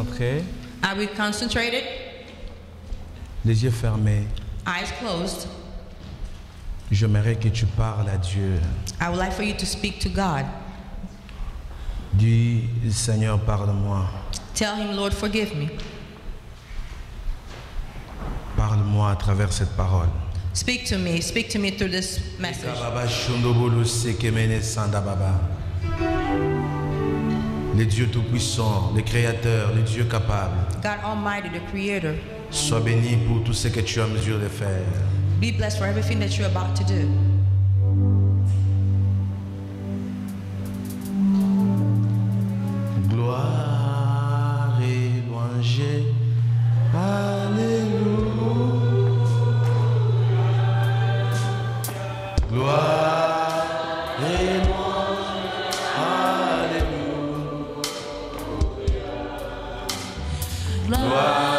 concentrés, Are we concentrated? les yeux fermés. Eyes closed. J'aimerais que tu parles à Dieu. I would like for you to speak to God. Dis, Seigneur, parle-moi. Tell him, Lord, forgive me. Parle-moi à travers cette parole. Speak to me through this message. Le Dieu Tout-Puissant, le Créateur, le Dieu capable, God Almighty, the Creator, sois béni pour tout ce que tu es en mesure de faire. be blessed for everything that you're about to do. Gloire et louange, alléluia. Gloire et louange, alléluia. Gloire.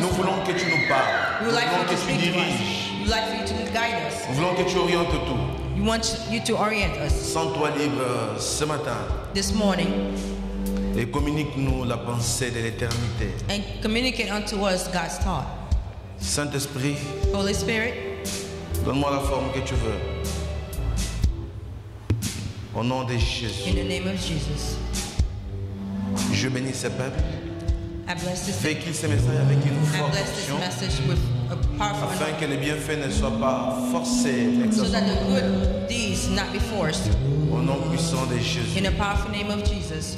Nous voulons que tu nous parles. We would like Nous voulons for you to que tu speak to us. diriges. We would like for you to guide us. Nous voulons que tu orientes tout. We want you to orient us Sens-toi libre ce matin this morning et communique-nous la pensée de l'éternité. and communicate unto us God's thought. Saint-Esprit, Holy Spirit, donne-moi la forme que tu veux. Au nom de in Jésus, the name of Jesus, je bénis ce peuple. I bless this. Fais qu'il ce message avec une I forte bless this action, message with a powerful afin anointing, que les bienfaits ne soient pas forcés, so that exaucés. the good deeds not be forced. Au nom puissant de Jésus. In the powerful name of Jesus.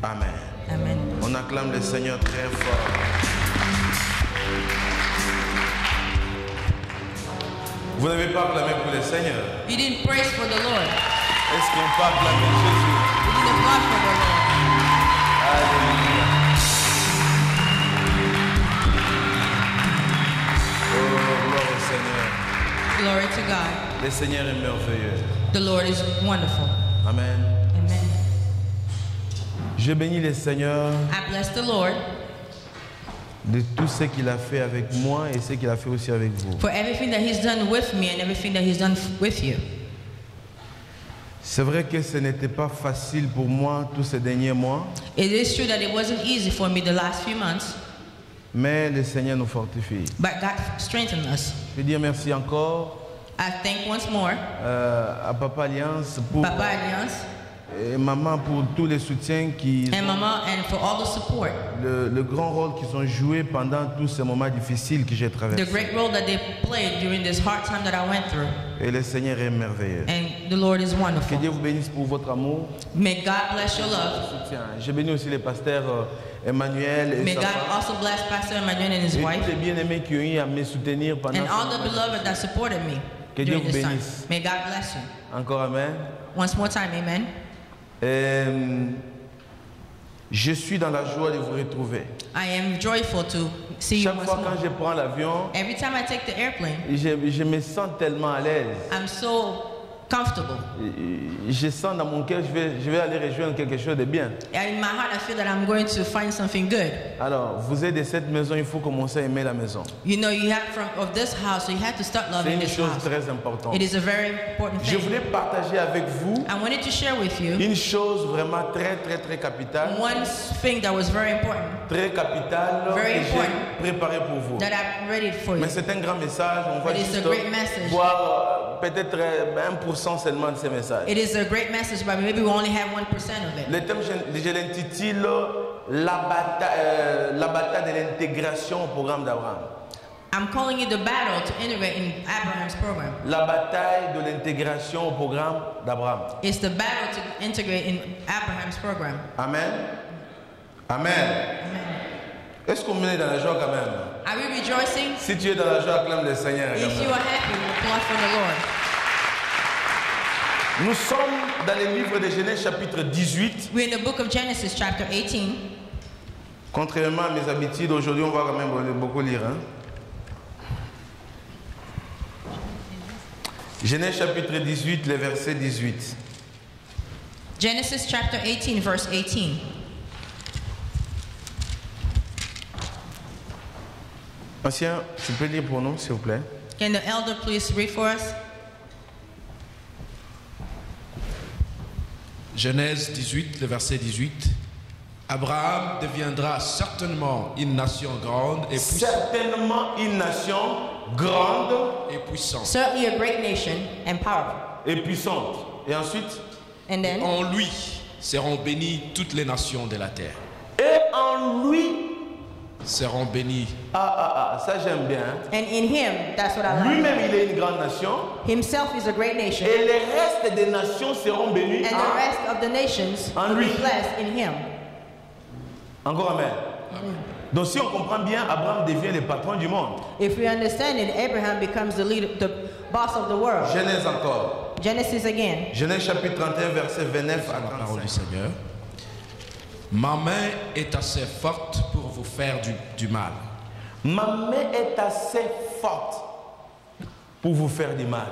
Amen. Amen. On acclame le Seigneur très fort. Vous n'avez pas acclamé pour le Seigneur. You didn't praise for the Lord. Est-ce qu'on peut acclamer Jésus? You didn't applaud for the Lord. Alléluia. Oh, gloire au Seigneur. Glory to God. Le Seigneur est merveilleux. The Lord is wonderful. Amen. Amen. Je bénis le Seigneur I bless the Lord de tout ce qu'il a fait avec moi et ce qu'il a fait aussi avec vous. for everything that He's done with me and everything that He's done with you. C'est vrai que ce n'était pas facile pour moi tous ces derniers mois, It is true that it wasn't easy for me the last few months, mais le Seigneur nous fortifie. but God strengthened us. Je veux dire merci encore I thank once more à Papa Alliance pour, Papa Alliance et Maman pour tous les soutiens and Mama and for all the support, le grand rôle qu'ils ont joué pendant tous ces moments difficiles que j'ai the traversés. great role that they played during this hard time that I went through. Et le Seigneur est merveilleux. And the Lord is Que wonderful. Dieu vous bénisse pour votre amour. May God bless your love. Soutien. Je bénis aussi les pasteurs Emmanuel et May sa God femme. also bless Pastor Emmanuel and his Et tous wife les bien-aimés qui ont eu à me soutenir pendant and ce all the moment. beloved that supported me Que Dieu during vous this time. bénisse. May God bless you. Encore amen. Once more time, amen. Je suis dans la joie de vous retrouver. I am joyful to see you Chaque once fois more. quand je prends l'avion, Every time I take the airplane, je me sens tellement à l'aise. I'm so comfortable. Je sens dans mon cœur que je vais aller rejoindre quelque chose de bien. And in my heart, I feel that I'm going to find something good. Alors, vous êtes de cette maison, il faut commencer à aimer la maison. You know, you have of this house, so you have to start C'est loving une this chose house. très importante. It is a very important Je thing. voulais partager avec vous I wanted to share with you une chose vraiment très capitale, one thing that was very important très capitale Very que important. j'ai préparé pour vous. that I read it for you. Mais c'est un grand message, on va It is juste a great message. voir peut-être 1% seulement de ces messages. It is a great message, but maybe we only have 1% of it. Le thème, je l'intitule la bataille de l'intégration au programme d'Abraham. I'm calling it the battle to integrate in Abraham's program. La bataille de l'intégration au programme d'Abraham. It's the battle to integrate in Abraham's program. Amen. Amen. Est-ce qu'on est dans la joie quand même? Are we rejoicing? Si tu es dans la joie, acclame le Seigneur. If you are happy, applaud for the Lord. Nous sommes dans le livre de Genèse chapitre 18. We're in the book of Genesis chapter 18. Contrairement à mes habitudes, aujourd'hui on va quand même beaucoup lire. Hein? Genèse chapitre 18, le verset 18. Genesis chapter 18, verse 18. Ancien, tu peux lire pour nous, s'il vous plaît? Can the elder please read for us? Genèse 18, le verset 18. Abraham deviendra certainement une nation grande et puissante. Certainement une nation grande Et puissante. Certainly a great nation and powerful. et puissante. Et ensuite, And then, En lui seront bénies toutes les nations de la terre. et en lui, Seront bénies. ça j'aime bien. Hein? and in him, that's what I like. Lui-même, il est une grande nation. Himself is a great nation. Et les restes des nations seront bénis. And the rest of the nations En will be lui. blessed in him. Encore amen. Donc si on comprend bien, Abraham devient le patron du monde. If we understand it, Abraham becomes the leader, the boss of the world. Genèse encore. Genesis again. Genèse chapitre 31, verset 29 à La parole du 35. Seigneur. Ma main est assez forte pour vous faire du mal. Ma main est assez forte pour vous faire du mal.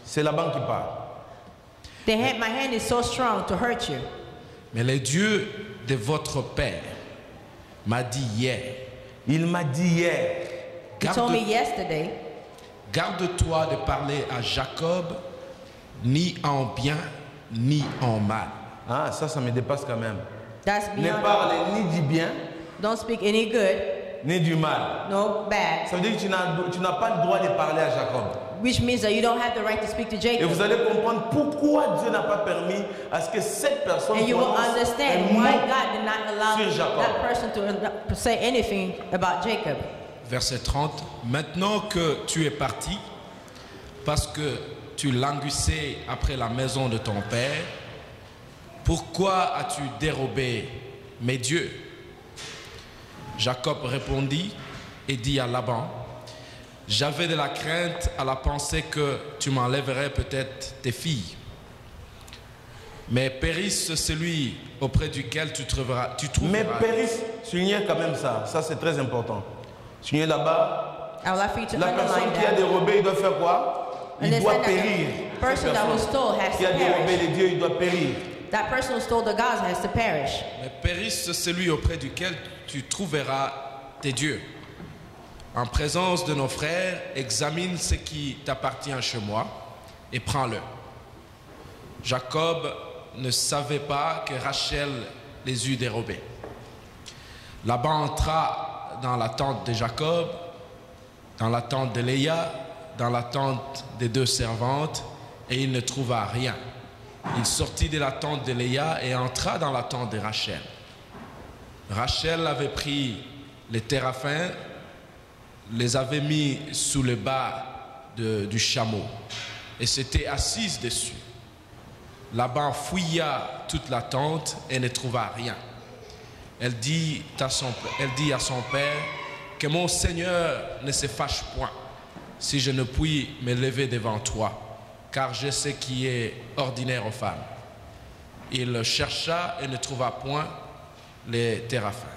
C'est Laban qui parle. My hand is so strong to hurt you. Mais le Dieu de votre père m'a dit hier, Il m'a dit hier, He told me yesterday, garde-toi de parler à Jacob ni en bien ni en mal. ah, ça me dépasse quand même. that's Ne beyond. parle ni du bien, Don't speak any good, ni du mal. no bad, Ça veut dire que tu n'as pas le droit de parler à Jacob. which means that you don't have the right to speak to Et Jacob. vous allez comprendre pourquoi Dieu n'a pas permis à ce que cette personne And you will prononce understand un why mot. God did not allow Sur Jacob. that person to say anything about Jacob. Verset 30. Maintenant que tu es parti, parce que tu languissais après la maison de ton père, pourquoi as-tu dérobé mes dieux? Jacob répondit et dit à Laban, j'avais de la crainte à la pensée que tu m'enlèverais peut-être tes filles. Mais périsse celui auprès duquel tu trouveras. Mais périsse, soulignez quand même ça. Ça, c'est très important. Soulignez là-bas. I would like for you to La personne underline qui a that. dérobé, il doit faire quoi? Il doit Understand that périr. the person that was stole has Qui a to dérobé perish. les dieux, il doit périr. That person who stole the gods has to perish. Mais périsse celui auprès duquel tu trouveras tes dieux. En présence de nos frères, examine ce qui t'appartient chez moi et prends-le. Jacob ne savait pas que Rachel les eût dérobés. Laban entra dans la tente de Jacob, dans la tente de Léa, dans la tente des deux servantes, et il ne trouva rien. Il sortit de la tente de Léa et entra dans la tente de Rachel. Rachel avait pris les téraphins, les avait mis sous le bas du chameau et s'était assise dessus. Laban fouilla toute la tente et ne trouva rien. Elle dit à son père que mon Seigneur ne se fâche point si je ne puis me lever devant toi, car je sais qui est ordinaire aux femmes. Il chercha et ne trouva point les téraphins.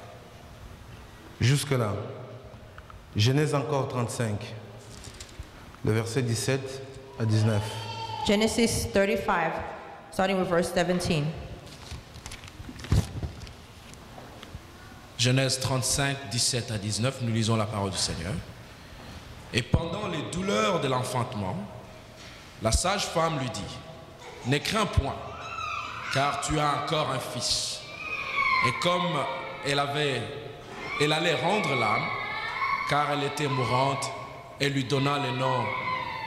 Jusque-là. Genèse encore 35. Le verset 17 à 19. Genesis 35, starting with verse 17. Genèse 35, 17 à 19, nous lisons la parole du Seigneur. Et pendant les douleurs de l'enfantement, la sage-femme lui dit, ne crains point, car tu as encore un fils. Et comme elle allait rendre l'âme, car elle était mourante, elle lui donna le nom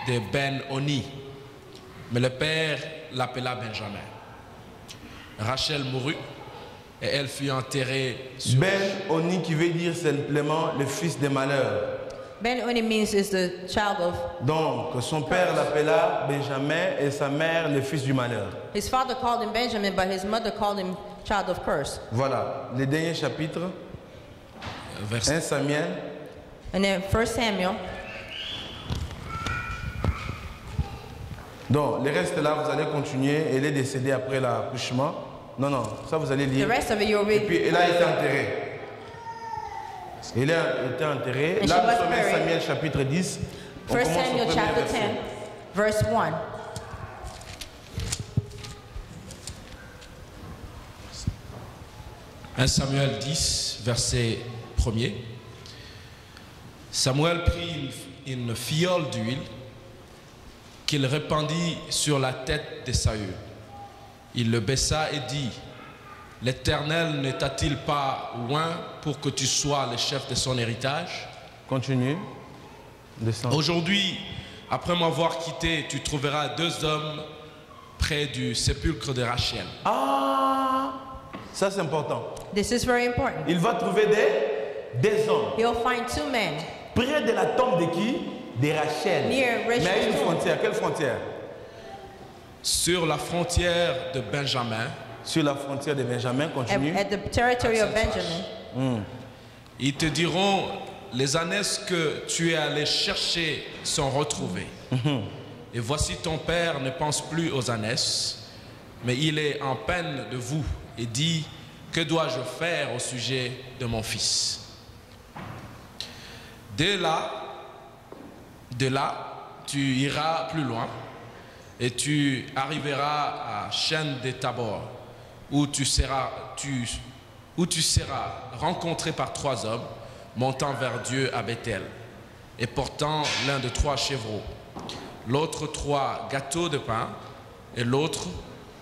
de Ben-Oni. Mais le père l'appela Benjamin. Rachel mourut et elle fut enterrée sur... Ben-Oni qui veut dire simplement le fils des malheurs. Ben only means is the child of. Donc, son père l'appela Benjamin et sa mère le fils du malheur. His father called him Benjamin, but his mother called him child of curse. Voilà, les derniers chapitres. 1 Samuel. And then 1 Samuel. Donc, le reste là, vous allez continuer. Elle est décédée après l'accouchement. Non, non, ça vous allez lire. The rest of it you'll read. Et puis, elle a été enterrée. Elle a été enterrée. And Là, she nous was sommes 1 buried. Samuel chapitre 10. On 1 commence au Samuel premier chapter verset. 10, verse 1. « 1 Samuel 10, verset 1er. Samuel prit une fiole d'huile qu'il répandit sur la tête de Saül. Il le baissa et dit, « L'Éternel ne t'a-t-il pas loin pour que tu sois le chef de son héritage? Continue. Descends. Aujourd'hui, après m'avoir quitté, tu trouveras 2 hommes près du sépulcre de Rachel. Ah, ça c'est important. This is very important. Il va trouver des hommes He'll find 2 men près de la tombe de qui? De Rachel. Near Rachel's Mais à une tomb. frontière. Quelle frontière? Sur la frontière de Benjamin, Sur la frontière de Benjamin. Continue. at the territory of Benjamin. ils te diront, les ânesses que tu es allé chercher sont retrouvées. Et voici ton père ne pense plus aux ânesses, mais il est en peine de vous et dit, que dois-je faire au sujet de mon fils? De là, tu iras plus loin et tu arriveras à Chêne de Tabor, où tu seras rencontré par 3 hommes montant vers Dieu à Bethel et portant l'un de 3 chevreaux, l'autre 3 gâteaux de pain et l'autre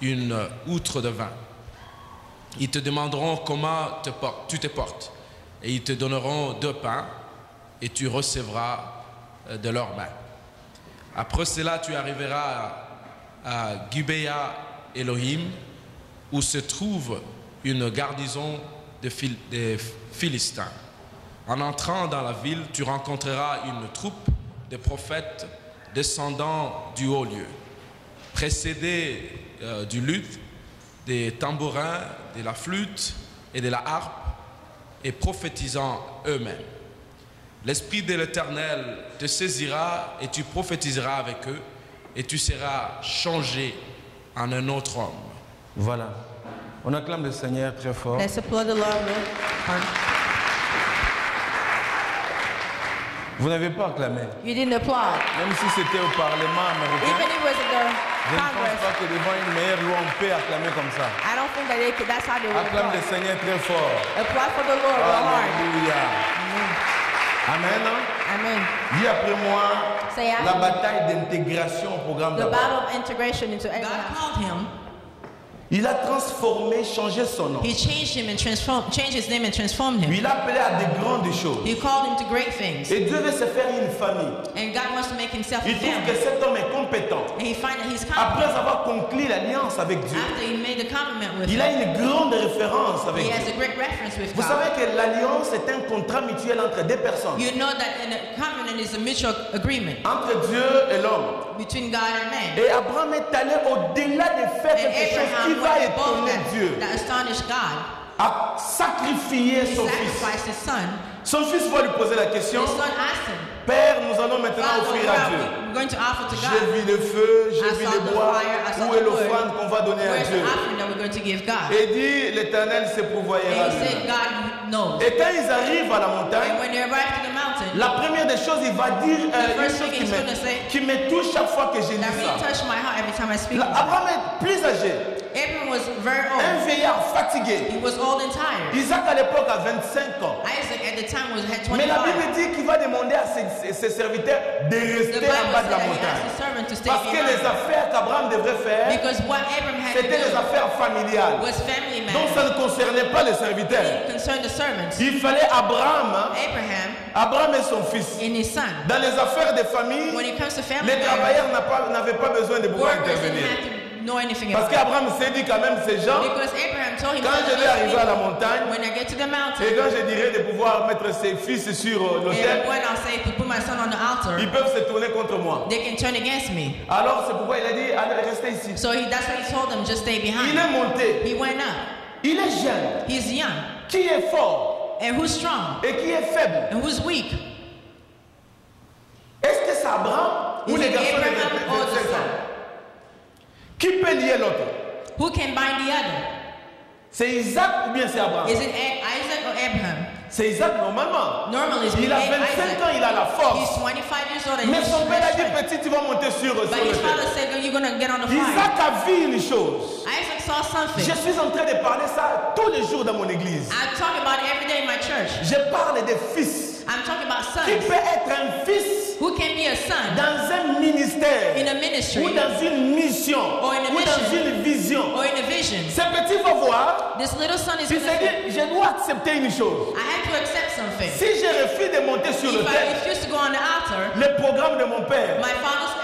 une outre de vin. Ils te demanderont comment tu te portes et ils te donneront 2 pains et tu recevras de leurs mains. Après cela, tu arriveras à Gibea Elohim, où se trouve une garnison de Philistins. En entrant dans la ville, tu rencontreras une troupe de prophètes descendant du haut lieu, précédés du luth, des tambourins, de la flûte et de la harpe, et prophétisant eux-mêmes. L'Esprit de l'Éternel te saisira et tu prophétiseras avec eux et tu seras changé en un autre homme. Voilà. On acclame le Seigneur très fort. Let's applaud the Lord real hard. Vous n'avez pas acclamé. You didn't applaud. Même si c'était au Parlement américain, Even if it was at je the ne pense Congress, pas que devant une meilleure loi, on peut acclamer comme ça. I don't think that that's how they would Acclame le applaud. Seigneur très fort. Applaud for the Lord real hard. Alléluia. Amen. Amen. Dis après moi, Say after la me. bataille d'intégration au programme The d'abord. battle of integration into God Abraham. called him. Il a transformé, changé son nom. He changed him and changed his name and transformed him. Il a appelé à de grandes choses. He called him to great things. Et Dieu veut se faire une famille. And God wants to make himself a Il trouve que family. cet homme est compétent. And he finds that he's Après competent. avoir conclu l'alliance avec Dieu, After he made the covenant with il a him, une grande référence avec he has Dieu. a great reference with Vous God. savez que l'alliance est un contrat mutuel entre deux personnes. You know that in a covenant is a mutual agreement Entre Dieu et l'homme. between God and man. Et Abraham est allé au-delà de faire And quelque chose qui Abraham va went above étonner Dieu. that astonished God. A sacrifié He son fils. sacrificed his son. Son fils va lui poser la question. His son asked him, Père, nous allons maintenant Father, offrir what à are Dieu. we going to offer to J'ai God? vu le feu, j'ai I vu saw le the bois. fire, I saw Où the est l'offrande wood. qu'on va donner à Where's Dieu? the offering that we're going to give God? Et dit, l'Éternel se And pourvoyera he said, lui-même. God knows. Et quand ils arrivent à la And montagne, when they arrived to the mountain, la première des choses, il va dire une first chose thing he's gonna say, qui me touche chaque fois que je lis that really ça. touched my heart every time I speak Là, about Abraham est plus âgé, it. Abraham was very un old. vieillard fatigué. He was old and tired. Isaac à l'époque a 25 ans. Isaac at the time had Mais la 25. Bible dit qu'il va demander à ses serviteurs de The rester Bible en bas de said la that he montagne. asked his servant to stay Parce que les behind. affaires qu'Abraham devrait faire, Because what Abraham had to c'était les do affaires familiales. was family Donc matters. ça ne concernait pas les serviteurs. It concerned the servants. Il fallait Abraham et son fils. And his son. Dans les affaires de famille, When it comes to family les matters, travailleurs n'avaient pas besoin de beaucoup workers didn't intervenir. have to know anything Parce about it. qu'Abraham s'est dit quand même, ces gens, Because Abraham told him, quand je vais arriver à la montagne, when I get to the et mountain, quand je dirai de pouvoir mettre ses fils sur l'autel, and when I'll say to put my son on the altar, ils peuvent se tourner contre moi. they can turn against me. Alors c'est pourquoi il a dit, allez restez ici. So that's why he told them, just stay Il behind. est monté, He went up. il est jeune, He's young. qui est fort And who's strong? et qui est faible. And who's weak? Est-ce que c'est Abraham ou Is les it garçons de Abraham or the 25 ans? son? Qui peut lier l'autre? Who can bind the other? C'est Isaac ou bien c'est Abraham? Is it Isaac or Abraham? C'est Isaac normalement. Normally, it's Il a 25 Isaac. ans, il a la He's force. 25 years old and Mais he's son père a dit, strength. petit, tu vas monter sur But le his father terre. said, you're going to get on the fire. Isaac a vu une chose. Isaac saw something. Je suis en train de parler ça tous les jours dans mon église. I talk about it every day in my church. Je parle des fils. I'm talking about Qui sons. peut être un fils Who can be a son dans un ministère in a ministry ou dans une mission Or in a ou dans mission. une vision. or in a vision? Ce petit va voir, This little son is il going s'est to say, dit, je dois accepter une chose. I have to accept something. Si je refuse de monter sur le If I terre, refuse to go on the altar, le programme de mon père, my father's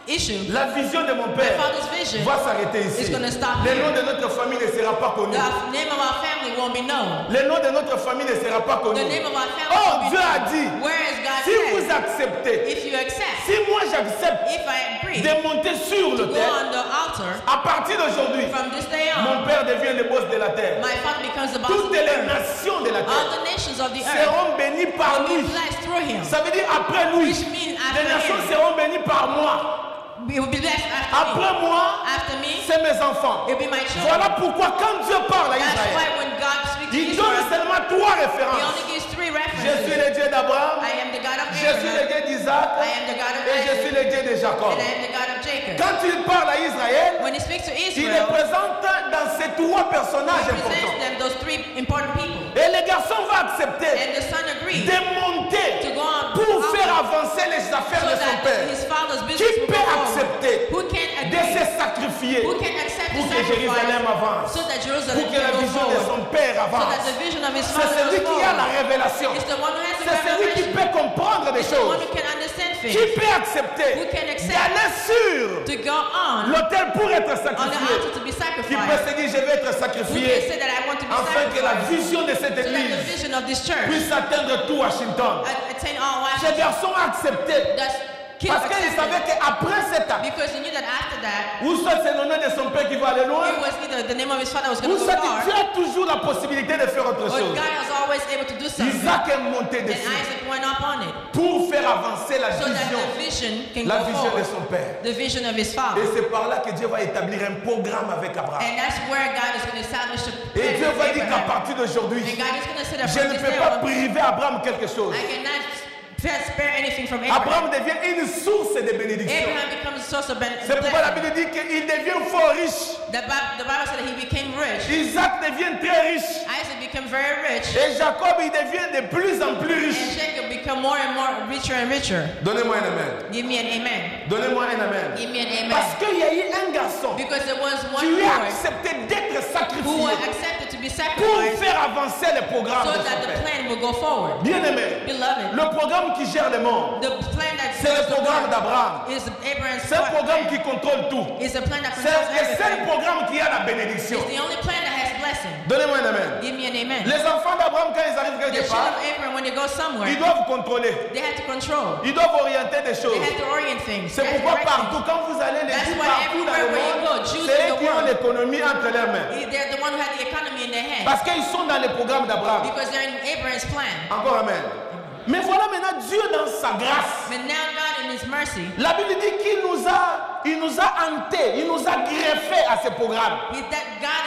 issue, la vision de mon my père father's vision, va s'arrêter is ici. going to stop Le here. nom de notre famille ne sera pas connu. The name of our family won't be known. Le nom de notre famille ne sera pas connu. The name of our family Oh, won't be Dieu a known. dit, Whereas God si vous said, acceptez, if you accept, si moi j'accepte if I agree de monter sur to le go terre, on the altar, à partir d'aujourd'hui, from this day mon on, père devient le boss de la terre. my father becomes the boss of Toutes the les earth. nations de la All terre the nations of the earth seront bénies par lui. will be blessed through him. Ça veut dire après lui, Which means les after nations him. seront bénies par moi. It will be blessed after me. Après moi, After me, c'est mes enfants. it will be my children. Voilà pourquoi quand Dieu parle à That's Israël, why when God speaks to il donne Israel, seulement trois he références. only gives three Je references. suis le Dieu d'Abraham, I am the God of je suis le Abraham, Dieu d'Isaac I am the God of et je suis Isaac, le Dieu de Jacob. and I am the God of Jacob. Quand il parle à Israël, When he speaks to il les Israel, présente dans ces trois personnages he presents importants. them those three important people. Et le garçon va accepter And the son agreed de monter to go on pour altar faire avancer les affaires so de son that père. his father's Qui business will peut go forward. accepter Who can de agree? se sacrifier Who can accept pour the que Jérusalem sacrifice avance, so that pour Jerusalem que la can go vision de forward? son père So avance? that the vision of his C'est father celui goes qui a la forward. révélation. It's the one who has the C'est celui qui revelation. peut comprendre des It's the one choses. who can understand Qui things. peut accepter Who can accept d'aller sur to go on l'autel pour être the sacrifié. altar to be Qui peut sacrificed. se dire, je vais être Who can sacrifié say that I want to be afin que la sacrificed vision de cette so that the église vision of this church puisse atteindre tout Washington. attain all Ce Washington. garçon a accepté That's kid parce qu'il accepted. savait qu'après cet acte, Because he knew that after that, ou soit c'est le nom de son père qui va aller loin, it was either the name of his father was going ou to go soit far, Dieu a toujours la possibilité de faire autre but chose. God was always able to do something. Isaac est monté And dessus Isaac went up on it pour faire avancer la so that vision, the vision can la go vision de forward. son père. The vision of his Et father. c'est par là que Dieu va établir un programme avec Abraham. And that's where God is going to establish the Et plan Dieu with va dire qu'à Abraham. partir d'aujourd'hui, And God is going to say that je from ne this peux day pas on, priver Abraham quelque chose. I cannot spare anything from Abraham. Abraham devient une source de bénédiction. Abraham becomes a source of C'est pourquoi la blessing. Bible dit qu'il devient fort riche. The Bible said that he became rich. Isaac devient très riche. Isaac became very rich. Et Jacob, il devient de plus en plus And riche. Jacob became more and more richer and richer. Donnez-moi un amen. Give me an amen. Donnez-moi un amen. Give me an Parce amen. qu'il y a eu un garçon Because there was one qui a boy accepté d'être who sacrifié accepted to be pour sacrificed faire avancer le programme so de that son the père. plan will go forward. Bien-aimé, Beloved, le programme qui gère le monde, the plan that c'est le goes programme forward d'Abraham. is Abraham's C'est un programme plan. qui contrôle tout. It's a plan that C'est controls le seul everything. programme qui a la bénédiction. It's the only plan that has blessing. Donnez-moi un amen. Give me an amen. Les enfants d'Abraham, quand ils arrivent The quelque children part, of Abraham, when they go somewhere, ils doivent contrôler. they have to control. Ils doivent orienter des They choses. have to orient things. C'est They have to pourquoi direct things. partout, quand vous allez les That's dire why partout dans le everywhere where you go, monde, Jews c'est in eux the qui ont world, l'économie entre leurs mains. they're the one who had the economy in their hands. Parce qu'ils sont dans le programme d'Abraham. Because they're in Abraham's plan. Encore amen. Mais voilà maintenant Dieu dans sa grâce. But now God in His mercy, La Bible dit qu'il nous a hantés, il nous a greffés à ce programme. that God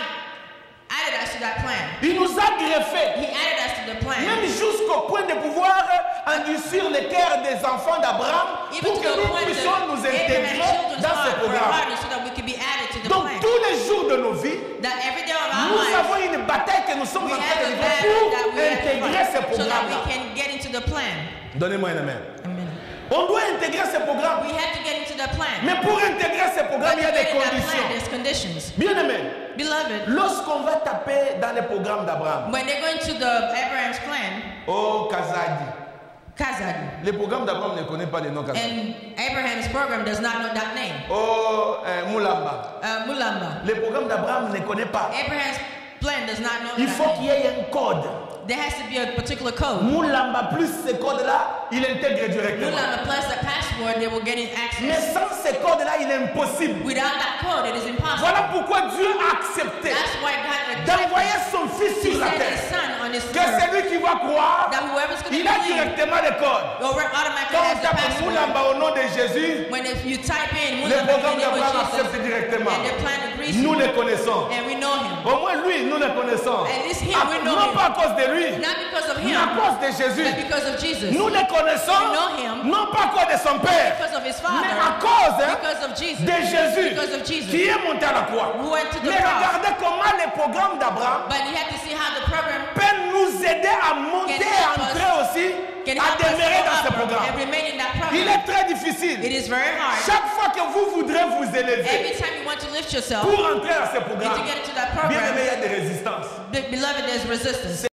added us to that plan. Il nous a greffés. He added us to the plan. Même jusqu'au point de pouvoir endurcir le cœur des enfants d'Abraham Even pour to que the nous point puissions that nous Abraham's intégrer children's dans ce heart were programme. hardened so that we could be added to the Donc plan. tous les jours de nos vies, That every day of our nous lives, avons une bataille que nous sommes we en train have de a livrer battle pour that we have intégrer ce to fight so that programme-là. we can get into the plan. Donnez-moi un amen. Amen. On doit intégrer ce programme. We have to get into the plan. Mais pour intégrer ce programme, il y But a to des get in that plan, conditions. there's conditions. Bien aimé, Beloved, lorsqu'on va taper dans le programme d'Abraham, when they go into the Abraham's plan, oh Kazadi, Kazadi. Le programme d'Abraham ne connaît pas le nom Kazadi. And Abraham's program does not know that name. Oh, Moulamba. Mulamba. Le programme d'Abraham ne connaît pas. Abraham's plan does not know Il that faut name. qu'il y ait un code. There has to be a particular code. Moulamba plus ce code-là, il intègre directement. Mulamba plus the password, they will get in Mais access. sans ce code-là, il est impossible. Without that code, it is impossible. Voilà pourquoi Dieu a accepté That's why God d'envoyer son fils He sur la sent His terre. son on this Que earth. celui qui va croire, That whoever's going il to a believe directement le code. automatically Quand on has the tape password. Moulamba au nom de Jésus, When if you type in le Mulamba programme in the name d'Abraham of accepte Jesus, directement. and their plan agrees Nous to le it, connaissons. and we know Him. Au moins lui, nous le connaissons. At least him, we know Non him. pas à cause de lui, Not because of mais Him, à cause de Jésus. but because of Jesus. Nous le connaissons, We know him. non pas à cause de son père, Because of His mais à Father, cause because of Jesus, de Jésus because of Jesus. qui est monté à la croix. Who went to the Mais cross. regardez comment le programme d'Abraham But you have to see how the program peut nous aider à monter et à entrer aussi, can à help us demeurer go dans ce up programme. and remain in that Il program. est très difficile. It is very hard. Chaque fois que vous voudrez vous élever Every time you want to lift yourself pour entrer dans ce and programme, to get into that bien aimé, program, il y a des résistances. beloved, there's resistance.